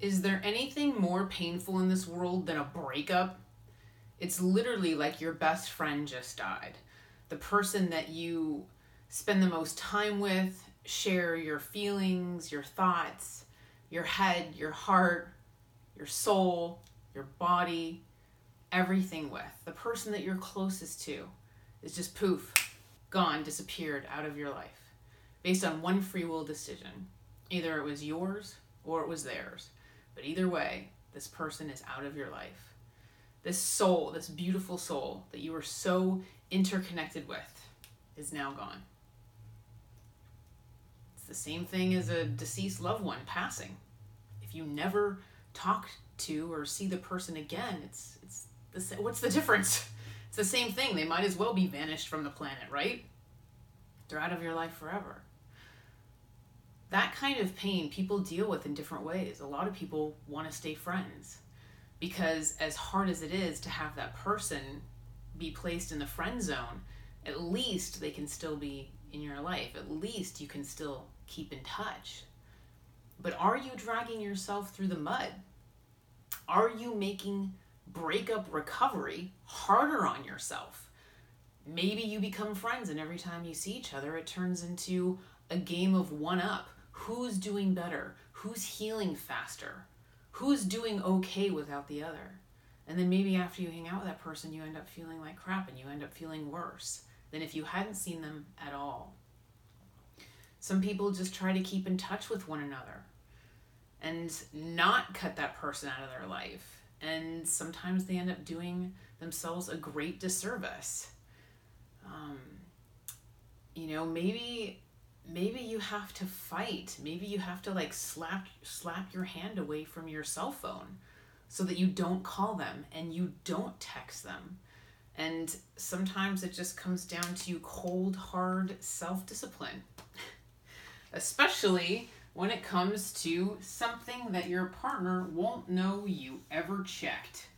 Is there anything more painful in this world than a breakup? It's literally like your best friend just died. The person that you spend the most time with, share your feelings, your thoughts, your head, your heart, your soul, your body, everything with. The person that you're closest to is just poof, gone, disappeared out of your life based on one free will decision. Either it was yours or it was theirs. But either way, this person is out of your life. This soul, this beautiful soul that you were so interconnected with is now gone. It's the same thing as a deceased loved one passing. If you never talk to or see the person again, it's what's the difference? It's the same thing. They might as well be vanished from the planet, right? They're out of your life forever. That kind of pain people deal with in different ways. A lot of people want to stay friends because as hard as it is to have that person be placed in the friend zone, at least they can still be in your life. At least you can still keep in touch. But are you dragging yourself through the mud? Are you making breakup recovery harder on yourself? Maybe you become friends and every time you see each other, it turns into a game of one-up. Who's doing better? Who's healing faster? Who's doing okay without the other? And then maybe after you hang out with that person, you end up feeling like crap and you end up feeling worse than if you hadn't seen them at all. Some people just try to keep in touch with one another and not cut that person out of their life. And sometimes they end up doing themselves a great disservice. Maybe you have to fight. Maybe you have to like slap your hand away from your cell phone so that you don't call them and you don't text them. And sometimes it just comes down to cold, hard self-discipline, especially when it comes to something that your partner won't know you ever checked.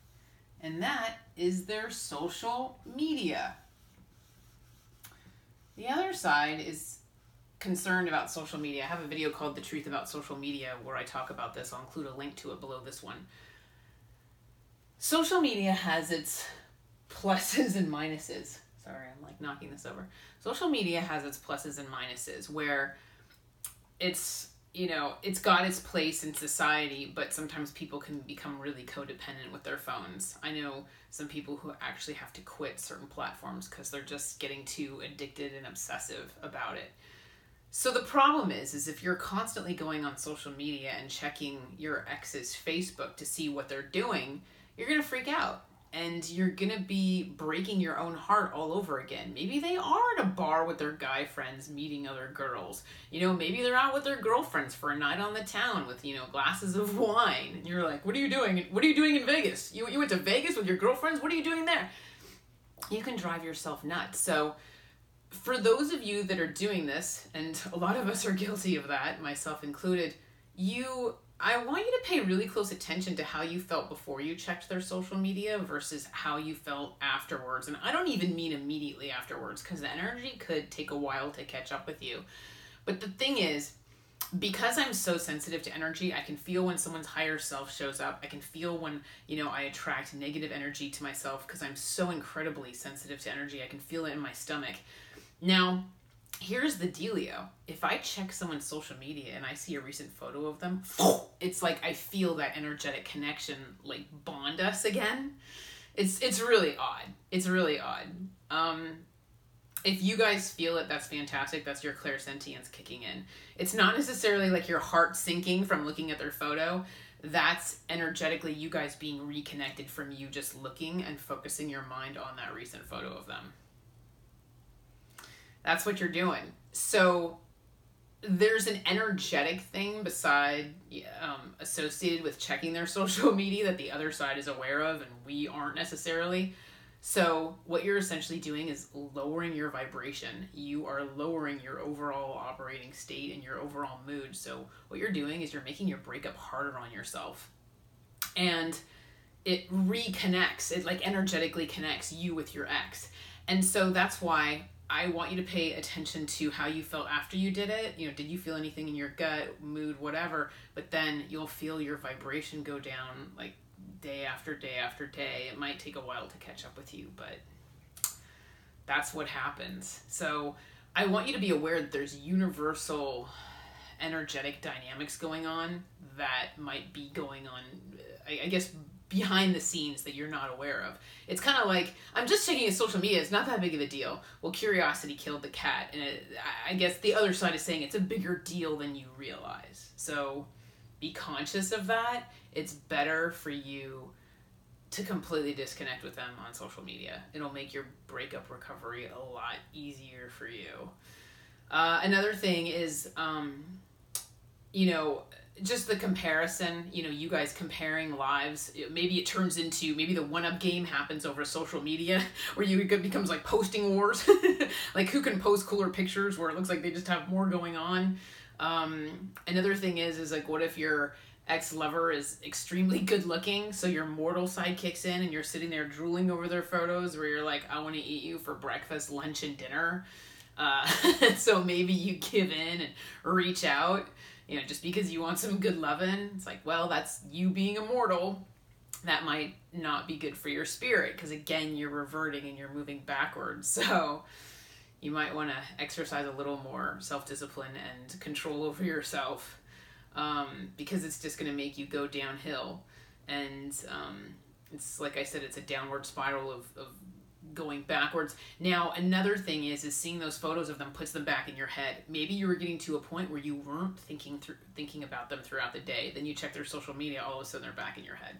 And that is their social media. The other side is concerned about social media. I have a video called The Truth About Social Media where I talk about this. I'll include a link to it below this one. Social media has its pluses and minuses. Sorry, I'm like knocking this over. Social media has its pluses and minuses where it's got its place in society, but sometimes people can become really codependent with their phones. I know some people who actually have to quit certain platforms because they're just getting too addicted and obsessive about it. So the problem is if you're constantly going on social media and checking your ex's Facebook to see what they're doing, you're going to freak out. And you're going to be breaking your own heart all over again. Maybe they are at a bar with their guy friends meeting other girls. Maybe they're out with their girlfriends for a night on the town with, glasses of wine. And you're like, what are you doing? What are you doing in Vegas? You went to Vegas with your girlfriends? What are you doing there? You can drive yourself nuts. So for those of you that are doing this, and a lot of us are guilty of that, myself included, I want you to pay really close attention to how you felt before you checked their social media versus how you felt afterwards. And I don't even mean immediately afterwards because the energy could take a while to catch up with you. But the thing is, because I'm so sensitive to energy, I can feel when someone's higher self shows up. I can feel when, I attract negative energy to myself because I'm so incredibly sensitive to energy. I can feel it in my stomach. Now, here's the dealio. If I check someone's social media and I see a recent photo of them, it's like I feel that energetic connection like bond us again. It's really odd. It's really odd. If you guys feel it, that's fantastic. That's your clairsentience kicking in. It's not necessarily like your heart sinking from looking at their photo. That's energetically you guys being reconnected from you just looking and focusing your mind on that recent photo of them. That's what you're doing. So there's an energetic thing associated with checking their social media that the other side is aware of and we aren't necessarily. So what you're essentially doing is lowering your vibration. You are lowering your overall operating state and your overall mood. So what you're doing is you're making your breakup harder on yourself. And it reconnects. It like energetically connects you with your ex. And so that's why I want you to pay attention to how you felt after you did it. You know, did you feel anything in your gut, mood, whatever? But then you'll feel your vibration go down like day after day after day. It might take a while to catch up with you, but that's what happens. So I want you to be aware that there's universal energetic dynamics going on that might be going on, I guess, behind the scenes that you're not aware of. It's kind of like, I'm just checking his social media, it's not that big of a deal. Well, curiosity killed the cat, and I guess the other side is saying it's a bigger deal than you realize. So be conscious of that. It's better for you to completely disconnect with them on social media. It'll make your breakup recovery a lot easier for you. Another thing is, you know, just the comparison, you know, you guys comparing lives. Maybe it turns into, maybe the one-up game happens over social media where it becomes like posting wars. Like who can post cooler pictures where it looks like they just have more going on. Another thing is like, what if your ex-lover is extremely good looking, so your mortal side kicks in and you're sitting there drooling over their photos where you're like, I want to eat you for breakfast, lunch, and dinner. So maybe you give in and reach out. You know, just because you want some good loving, it's like, well, that's you being immortal. That might not be good for your spirit because, again, you're reverting and you're moving backwards. So you might want to exercise a little more self-discipline and control over yourself, because it's just going to make you go downhill. And it's like I said, it's a downward spiral of going backwards. Now, another thing is seeing those photos of them puts them back in your head. Maybe you were getting to a point where you weren't thinking about them throughout the day. Then you check their social media, all of a sudden they're back in your head.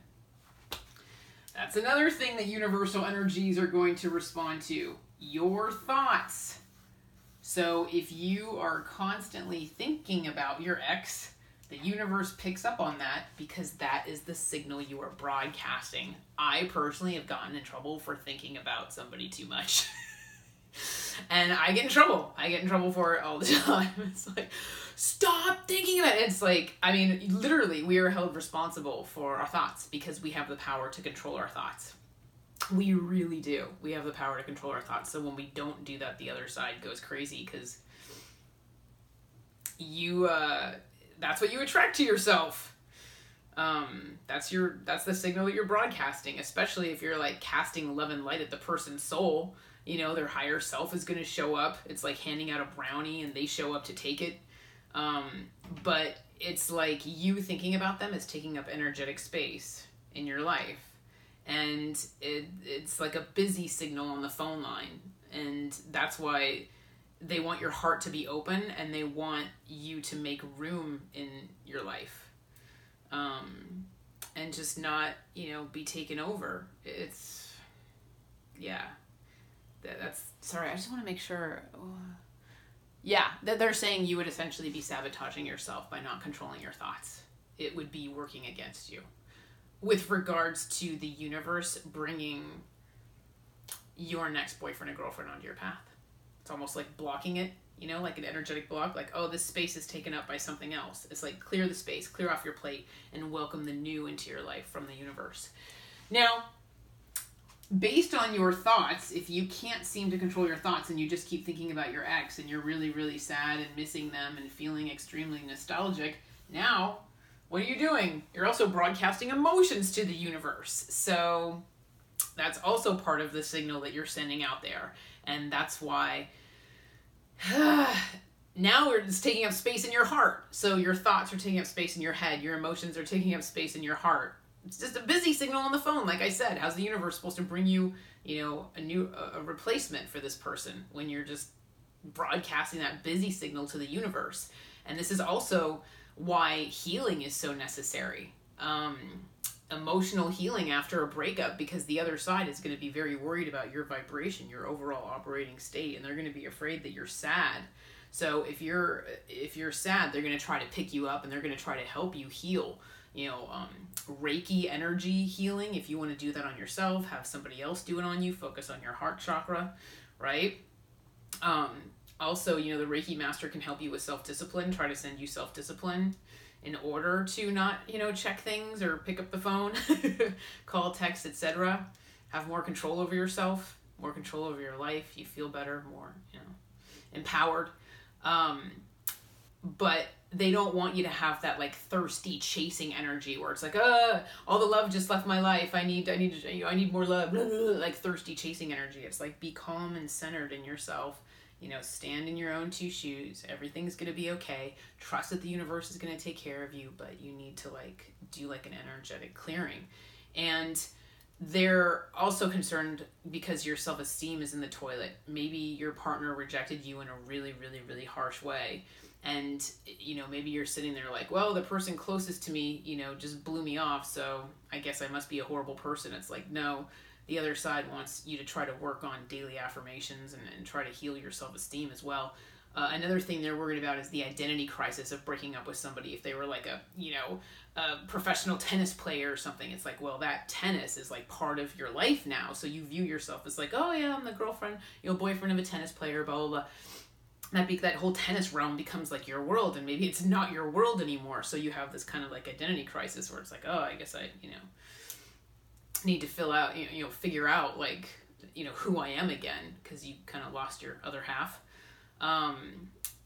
That's another thing that universal energies are going to respond to. Your thoughts. So if you are constantly thinking about your ex, the universe picks up on that because that is the signal you are broadcasting. I personally have gotten in trouble for thinking about somebody too much. And I get in trouble. I get in trouble for it all the time. It's like, stop thinking about it. It's like, I mean, literally, we are held responsible for our thoughts because we have the power to control our thoughts. We really do. We have the power to control our thoughts. So when we don't do that, the other side goes crazy because that's what you attract to yourself. That's the signal that you're broadcasting, especially if you're like casting love and light at the person's soul. You know, their higher self is going to show up. It's like handing out a brownie and they show up to take it. But it's like you thinking about them is taking up energetic space in your life. And it's like a busy signal on the phone line. And that's why they want your heart to be open and they want you to make room in your life. And just not, you know, be taken over. It's, yeah. That's, sorry, I just want to make sure. Yeah, that they're saying you would essentially be sabotaging yourself by not controlling your thoughts. It would be working against you. With regards to the universe bringing your next boyfriend or girlfriend onto your path. It's almost like blocking it, you know, like an energetic block, like, oh, this space is taken up by something else. It's like, clear the space, clear off your plate, and welcome the new into your life from the universe. Now, based on your thoughts, if you can't seem to control your thoughts and you just keep thinking about your ex and you're really, really sad and missing them and feeling extremely nostalgic, now, what are you doing? You're also broadcasting emotions to the universe. So that's also part of the signal that you're sending out there. And that's why now it's taking up space in your heart. So your thoughts are taking up space in your head. Your emotions are taking up space in your heart. It's just a busy signal on the phone. Like I said, how's the universe supposed to bring you, you know, a replacement for this person when you're just broadcasting that busy signal to the universe? And this is also why healing is so necessary. Emotional healing after a breakup, because the other side is going to be very worried about your vibration, your overall operating state, and they're going to be afraid that you're sad. So if you're sad, they're going to try to pick you up and they're going to try to help you heal. You know, Reiki energy healing, if you want to do that on yourself, have somebody else do it on you, focus on your heart chakra, right? Also, you know, the Reiki master can help you with self-discipline, try to send you self-discipline in order to not, you know, check things or pick up the phone, call, text, etc. Have more control over yourself. more control over your life. You feel better, more, empowered. But they don't want you to have that like thirsty chasing energy where it's like, all the love just left my life. I need more love. Like thirsty chasing energy. It's like, be calm and centered in yourself. Stand in your own two shoes. Everything's going to be okay. Trust that the universe is going to take care of you, but you need to like do like an energetic clearing. And they're also concerned because your self-esteem is in the toilet. Maybe your partner rejected you in a really, really, really harsh way. And, maybe you're sitting there like, well, the person closest to me, just blew me off. So I guess I must be a horrible person. It's like, no, the other side wants you to try to work on daily affirmations and try to heal your self-esteem as well. Another thing they're worried about is the identity crisis of breaking up with somebody. If they were like a professional tennis player or something, it's like, well, that tennis is like part of your life now. So you view yourself as like, oh yeah, I'm the girlfriend, boyfriend of a tennis player, blah, blah, blah. That whole tennis realm becomes like your world, and maybe it's not your world anymore. So you have this kind of like identity crisis where it's like, oh, I guess I, need to figure out like, who I am again, because you kind of lost your other half.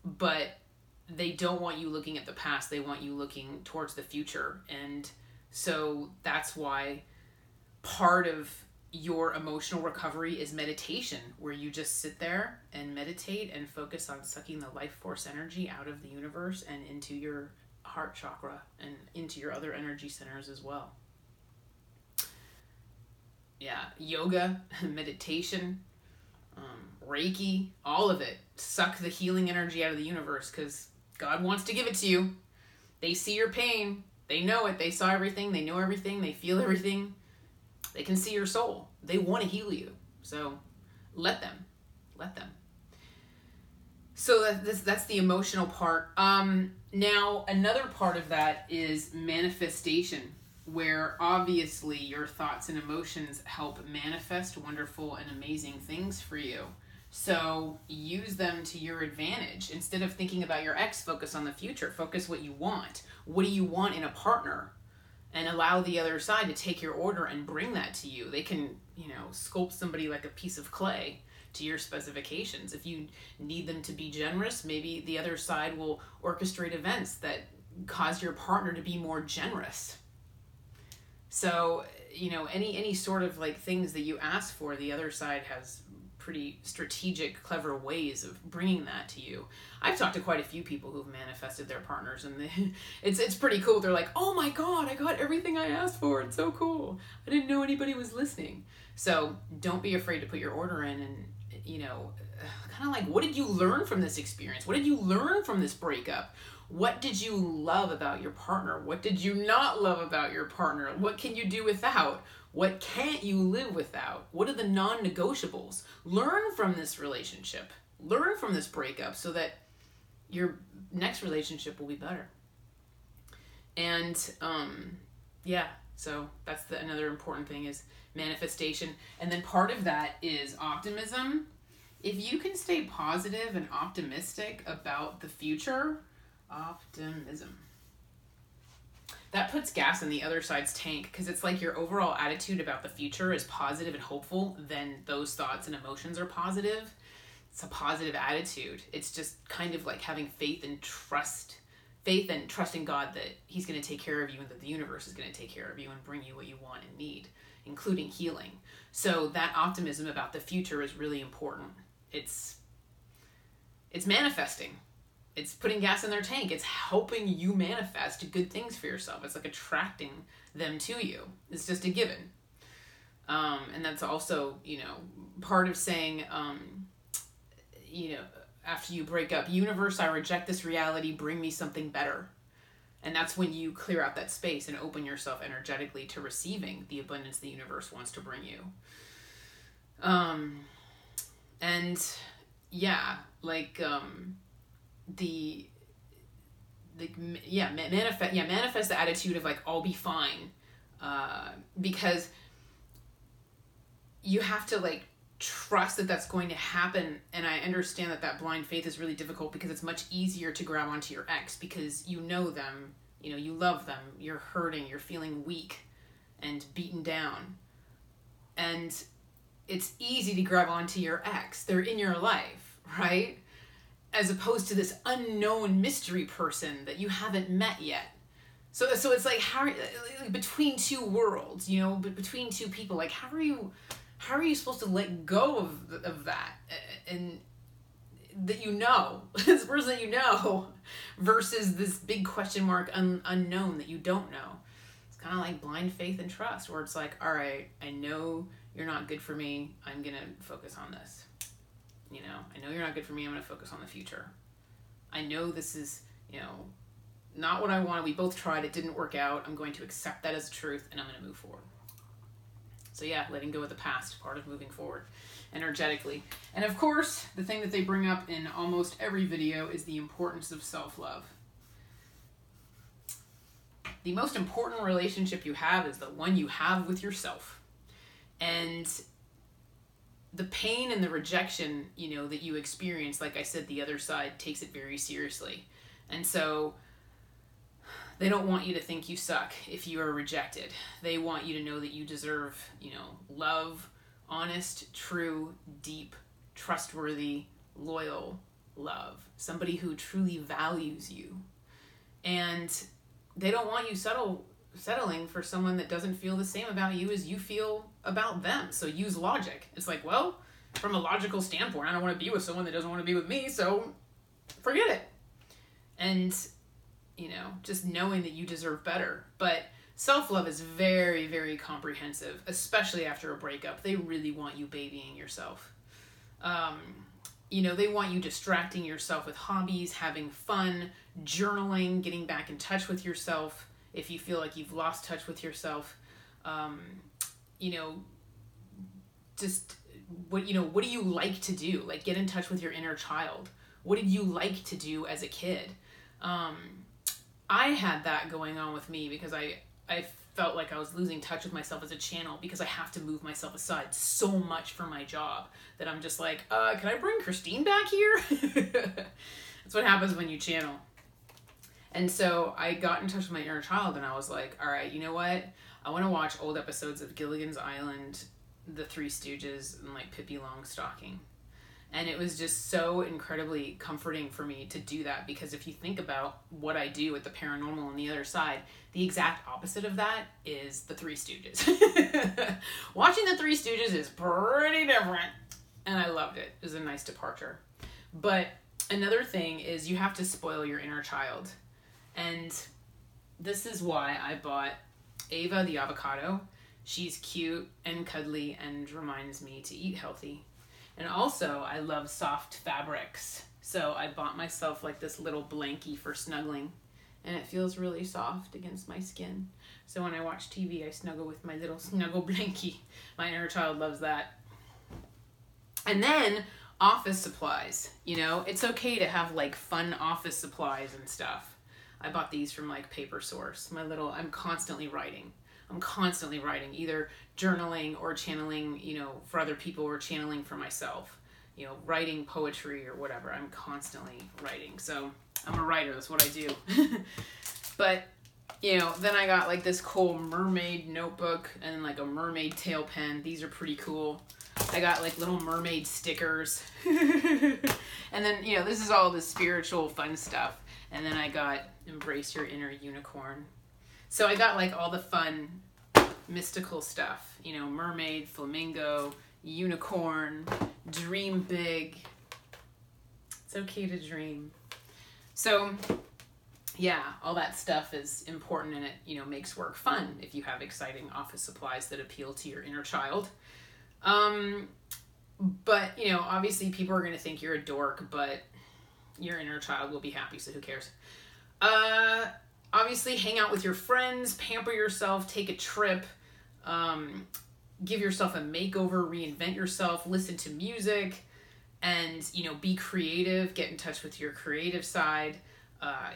But they don't want you looking at the past. They want you looking towards the future. And so that's why part of your emotional recovery is meditation, where you just sit there and meditate and focus on sucking the life force energy out of the universe and into your heart chakra and into your other energy centers as well. Yeah, yoga, meditation, Reiki, all of it. Suck the healing energy out of the universe, because God wants to give it to you. They see your pain. They know it. They saw everything. They know everything. They feel everything. They can see your soul. They want to heal you. So let them. So that's the emotional part. Now, another part of that is manifestation, where obviously your thoughts and emotions help manifest wonderful and amazing things for you. So use them to your advantage. Instead of thinking about your ex, focus on the future. Focus what you want. What do you want in a partner? And allow the other side to take your order and bring that to you. They can, sculpt somebody like a piece of clay to your specifications. If you need them to be generous, maybe the other side will orchestrate events that cause your partner to be more generous. So, any sort of like things that you ask for, the other side has pretty strategic, clever ways of bringing that to you. I've talked to quite a few people who've manifested their partners, and it's pretty cool. They're like, oh my God, I got everything I asked for. It's so cool. I didn't know anybody was listening. So don't be afraid to put your order in, and, kind of like, what did you learn from this experience? What did you learn from this breakup? What did you love about your partner? What did you not love about your partner? What can you do without? What can't you live without? What are the non-negotiables? Learn from this relationship. Learn from this breakup so that your next relationship will be better. And so that's another important thing is manifestation. And then part of that is optimism. If you can stay positive and optimistic about the future, optimism, that puts gas in the other side's tank, because it's like your overall attitude about the future is positive and hopeful, then those thoughts and emotions are positive. It's a positive attitude. It's just kind of like having faith and trusting God that he's going to take care of you and that the universe is going to take care of you and bring you what you want and need, including healing. So that optimism about the future is really important. It's manifesting. It's putting gas in their tank. It's helping you manifest good things for yourself. It's like attracting them to you. It's just a given. And that's also, part of saying, after you break up, universe, I reject this reality, bring me something better. And that's when you clear out that space and open yourself energetically to receiving the abundance the universe wants to bring you. Manifest the attitude of like, I'll be fine, because you have to like trust that that's going to happen. And I understand that blind faith is really difficult, because it's much easier to grab onto your ex because you know them, you love them, you're hurting, you're feeling weak and beaten down, and it's easy to grab onto your ex. They're in your life, right? As opposed to this unknown mystery person that you haven't met yet. So it's like, how between two worlds, you know, between two people, like how are you supposed to let go of that, and that you know, this person that you know, versus this big question mark unknown that you don't know. It's kind of like blind faith and trust, where it's like, all right, I know you're not good for me. I'm going to focus on this. You know, I know you're not good for me. I'm going to focus on the future. I know this is, you know, not what I wanted. We both tried. It didn't work out. I'm going to accept that as truth, and I'm going to move forward. So yeah, letting go of the past, part of moving forward energetically. And of course, the thing that they bring up in almost every video is the importance of self-love. The most important relationship you have is the one you have with yourself. And the pain and the rejection, you know, that you experience, like I said, the other side takes it very seriously. And so they don't want you to think you suck if you are rejected. They want you to know that you deserve, you know, love, honest, true, deep, trustworthy, loyal love. Somebody who truly values you. And they don't want you settling for someone that doesn't feel the same about you as you feel about them. So use logic. It's like, well, from a logical standpoint, I don't want to be with someone that doesn't want to be with me, so forget it. And, you know, just knowing that you deserve better. But self-love is very, very comprehensive, especially after a breakup. They really want you babying yourself. You know, they want you distracting yourself with hobbies, having fun, journaling, getting back in touch with yourself if you feel like you've lost touch with yourself. You know, just what do you like to do? Like, get in touch with your inner child. What did you like to do as a kid? I had that going on with me because I felt like I was losing touch with myself as a channel because I have to move myself aside so much for my job that I'm just like, can I bring Christine back here? That's what happens when you channel. And so I got in touch with my inner child and I was like, all right, you know what? I want to watch old episodes of Gilligan's Island, The Three Stooges, and like Pippi Longstocking. And it was just so incredibly comforting for me to do that, because if you think about what I do with the paranormal on the other side, the exact opposite of that is the Three Stooges. Watching the Three Stooges is pretty different, and I loved it. It was a nice departure. But another thing is you have to spoil your inner child. And this is why I bought Ava the avocado. She's cute and cuddly and reminds me to eat healthy. And also, I love soft fabrics. So I bought myself like this little blankie for snuggling. And it feels really soft against my skin. So when I watch TV, I snuggle with my little snuggle blankie. My inner child loves that. And then office supplies. You know, it's okay to have like fun office supplies and stuff. I bought these from like Paper Source. I'm constantly writing. Either journaling or channeling, you know, for other people, or channeling for myself, you know, writing poetry or whatever. I'm constantly writing. So I'm a writer. That's what I do. But, you know, then I got like this cool mermaid notebook and like a mermaid tail pen. These are pretty cool. I got like little mermaid stickers. And then, you know, this is all the spiritual fun stuff. And then I got Embrace Your Inner Unicorn. So I got like all the fun mystical stuff, you know, mermaid, flamingo, unicorn, dream big. It's okay to dream. So yeah, all that stuff is important, and it, you know, makes work fun if you have exciting office supplies that appeal to your inner child. But, you know, obviously people are going to think you're a dork, but your inner child will be happy, so who cares? Obviously, hang out with your friends, pamper yourself, take a trip, give yourself a makeover, reinvent yourself, listen to music, and, you know, be creative, get in touch with your creative side,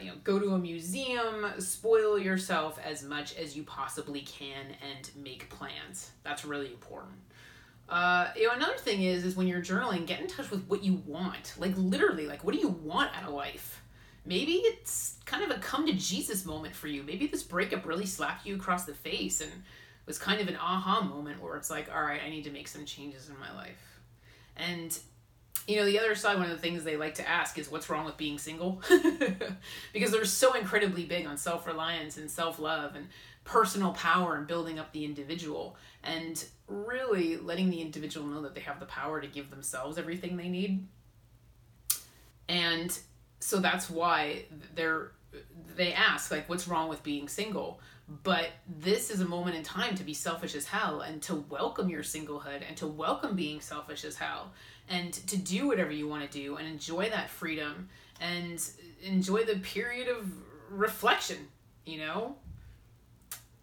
you know, go to a museum, spoil yourself as much as you possibly can, and make plans. That's really important. You know, another thing is when you're journaling, get in touch with what you want. Like, literally, like, what do you want out of life? Maybe it's kind of a come to Jesus moment for you. Maybe this breakup really slapped you across the face and was kind of an aha moment where it's like, all right, I need to make some changes in my life. And the other side, one of the things they like to ask is, what's wrong with being single? Because they're so incredibly big on self-reliance and self-love and personal power and building up the individual, and really letting the individual know that they have the power to give themselves everything they need. And so that's why they ask, like, what's wrong with being single? But this is a moment in time to be selfish as hell, and to welcome your singlehood, and to welcome being selfish as hell, and to do whatever you want to do, and enjoy that freedom, and enjoy the period of reflection,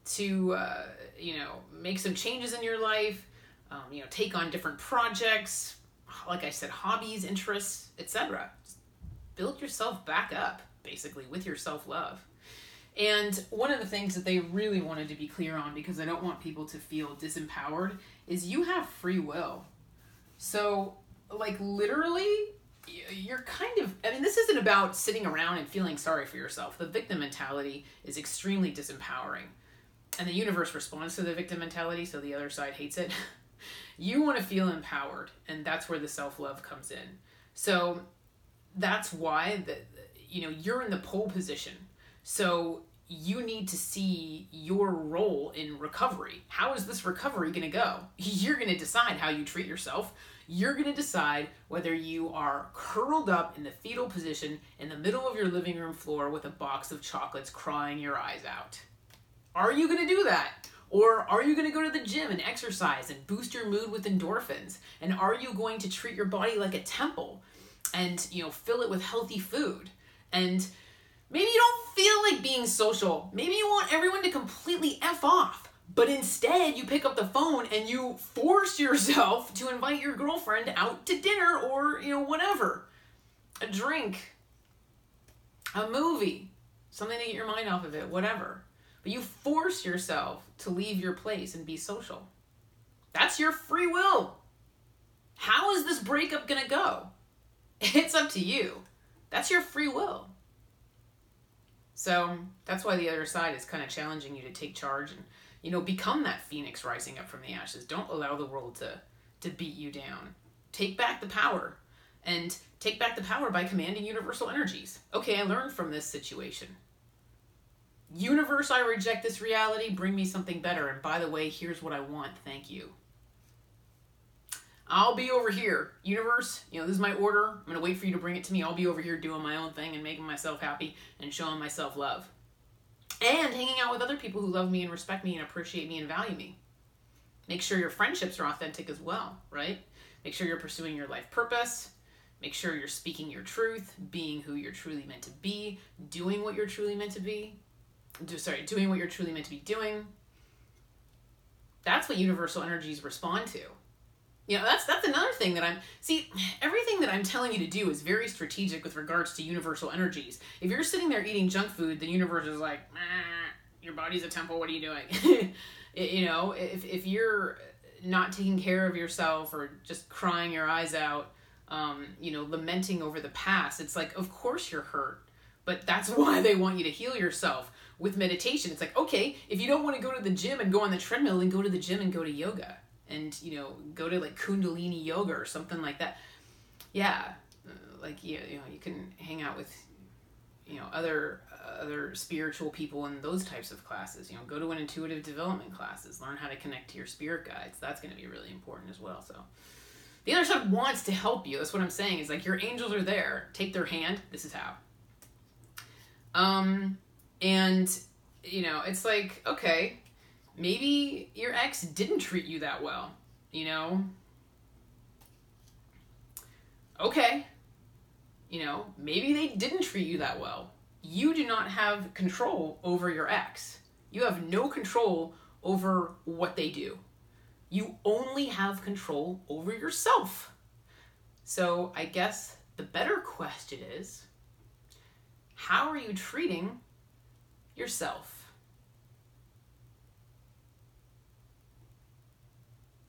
to make some changes in your life, take on different projects, like I said, hobbies, interests, etc. Build yourself back up, basically, with your self-love. And one of the things that they really wanted to be clear on, because I don't want people to feel disempowered, is you have free will. So, like, literally, you're kind of, this isn't about sitting around and feeling sorry for yourself. The victim mentality is extremely disempowering. And the universe responds to the victim mentality, so the other side hates it. You want to feel empowered, and that's where the self-love comes in. So that's why you're in the pole position. So you need to see your role in recovery. How is this recovery going to go? You're going to decide how you treat yourself. You're going to decide whether you are curled up in the fetal position in the middle of your living room floor with a box of chocolates crying your eyes out. Are you going to do that? Or are you going to go to the gym and exercise and boost your mood with endorphins? And are you going to treat your body like a temple and, fill it with healthy food? And maybe you don't feel like being social. Maybe you want everyone to completely F off. But instead, you pick up the phone and you force yourself to invite your girlfriend out to dinner or, whatever. A drink. A movie. Something to get your mind off of it. Whatever. But you force yourself to leave your place and be social. That's your free will. How is this breakup going to go? It's up to you. That's your free will. So that's why the other side is kind of challenging you to take charge and, become that phoenix rising up from the ashes. Don't allow the world to beat you down. Take back the power. And take back the power by commanding universal energies. Okay, I learned from this situation. Universe, I reject this reality. Bring me something better. And by the way, here's what I want. Thank you. I'll be over here. Universe, this is my order. I'm going to wait for you to bring it to me. I'll be over here doing my own thing and making myself happy and showing myself love. And hanging out with other people who love me and respect me and appreciate me and value me. Make sure your friendships are authentic as well, right? Make sure you're pursuing your life purpose. Make sure you're speaking your truth, being who you're truly meant to be, doing what you're truly meant to be. Doing what you're truly meant to be doing. That's what universal energies respond to. That's another thing that everything that I'm telling you to do is very strategic with regards to universal energies. If you're sitting there eating junk food, the universe is like, your body's a temple, what are you doing? If you're not taking care of yourself or just crying your eyes out, lamenting over the past, it's like, of course you're hurt. But that's why they want you to heal yourself with meditation. It's like, okay, if you don't want to go to the gym and go on the treadmill, then go to the gym and go to yoga. And, go to like Kundalini yoga or something like that. Yeah. You can hang out with, other spiritual people in those types of classes. Go to an intuitive development classes. Learn how to connect to your spirit guides. That's going to be really important as well. So the other side wants to help you. That's what I'm saying. Is like your angels are there. Take their hand. This is how. And, it's like, okay, maybe your ex didn't treat you that well, Okay, maybe they didn't treat you that well. You do not have control over your ex. You have no control over what they do. You only have control over yourself. So I guess the better question is, how are you treating yourself?